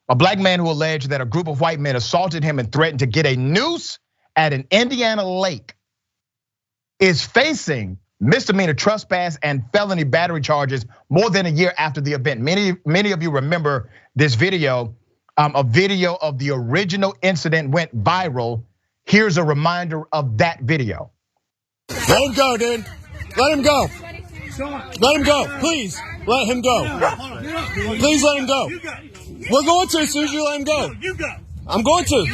a black man who alleged that a group of white men assaulted him and threatened to get a noose at an Indiana lake, is facing misdemeanor trespass and felony battery charges more than a year after the event. Many of you remember this video. A video of the original incident went viral. Here's a reminder of that video. Let him go, dude. Let him go. Let him go, please. Let him go. Please let him go. We're going to as soon as you let him go. I'm going to.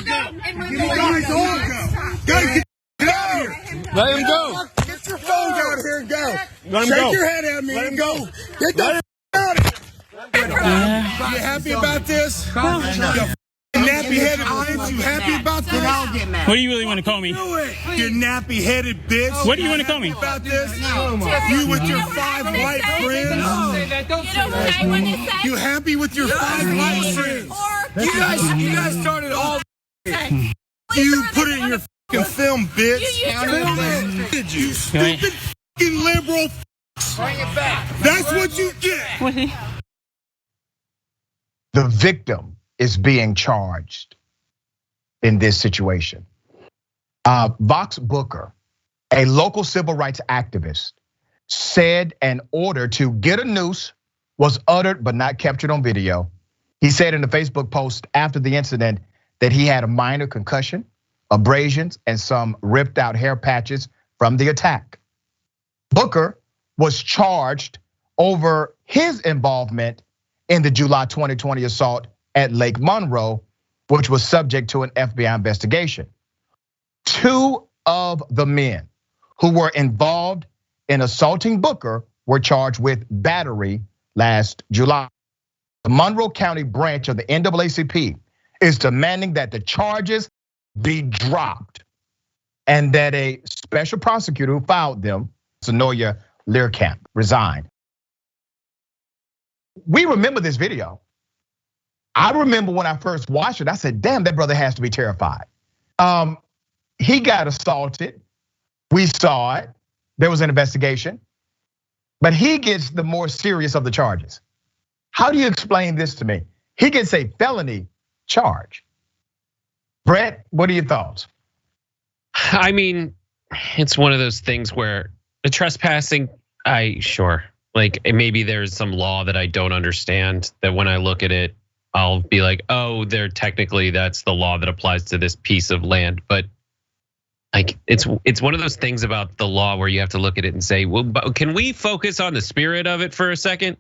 Let him go. Get your phones out of here and go. Let him go. Shake your head at me and go. Get the out of here. You happy about this? Nappy-headed bitch, you happy about this? What do you really want to call me? You nappy-headed bitch. What do you want to call me? About this? You with your 5 white friends? You happy with your 5 white friends? You guys started all. You put it in your fucking film, bitch. You stupid fucking liberal. That's what you get. The victim is being charged in this situation. Vox Booker, a local civil rights activist, said an order to get a noose was uttered but not captured on video. He said in the Facebook post after the incident that he had a minor concussion, abrasions, and some ripped out hair patches from the attack. Booker was charged over his involvement in the July 2020 assault at Lake Monroe, which was subject to an FBI investigation. 2 of the men who were involved in assaulting Booker were charged with battery last July. The Monroe County branch of the NAACP is demanding that the charges be dropped and that a special prosecutor who filed them, Sonoya Learcamp, resign. We remember this video. I remember when I first watched it, I said, damn, that brother has to be terrified. He got assaulted. We saw it. There was an investigation. But he gets the more serious of the charges. How do you explain this to me? He gets a felony charge. Brett, what are your thoughts? I mean, it's one of those things where the trespassing, sure. Like maybe there's some law that I don't understand that when I look at it, I'll be like, oh, that's the law that applies to this piece of land. But like it's one of those things about the law where you have to look at it and say, well, can we focus on the spirit of it for a second?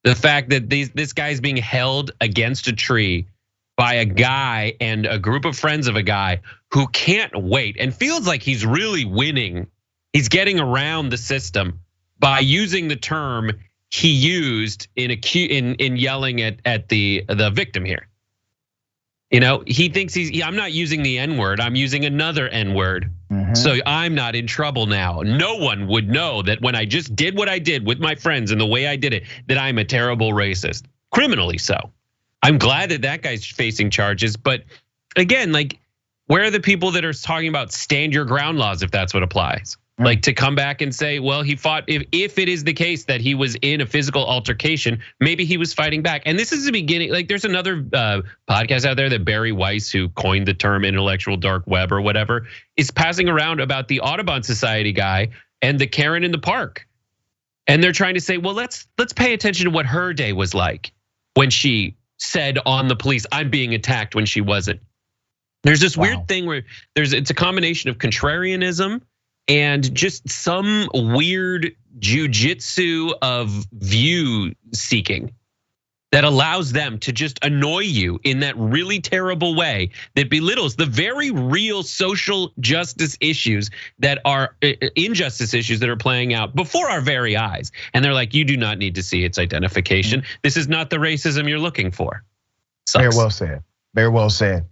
The fact that this guy's being held against a tree by a guy and a group of friends of a guy who can't wait and feels like he's really winning. He's getting around the system by using the term he used in yelling at the victim here. You know, he thinks I'm not using the N-word, I'm using another N-word. So I'm not in trouble now. No one would know that when I just did what I did with my friends and the way I did it, that I'm a terrible racist, criminally so. I'm glad that guy's facing charges, but again, like, where are the people that are talking about stand your ground laws if that's what applies? Like to come back and say, well, he fought, if it is the case that he was in a physical altercation, maybe he was fighting back. And this is the beginning, like there's another podcast out there that Barry Weiss, who coined the term intellectual dark web or whatever, is passing around about the Audubon Society guy and the Karen in the park. And they're trying to say, well, let's pay attention to what her day was like when she said on the police, I'm being attacked when she wasn't. There's this weird thing where it's a combination of contrarianism and just some weird jujitsu of view seeking that allows them to just annoy you in that really terrible way that belittles the very real social justice issues that are injustice issues that are playing out before our very eyes. And they're like, you do not need to see its identification. This is not the racism you're looking for. Sucks. Very well said. Very well said.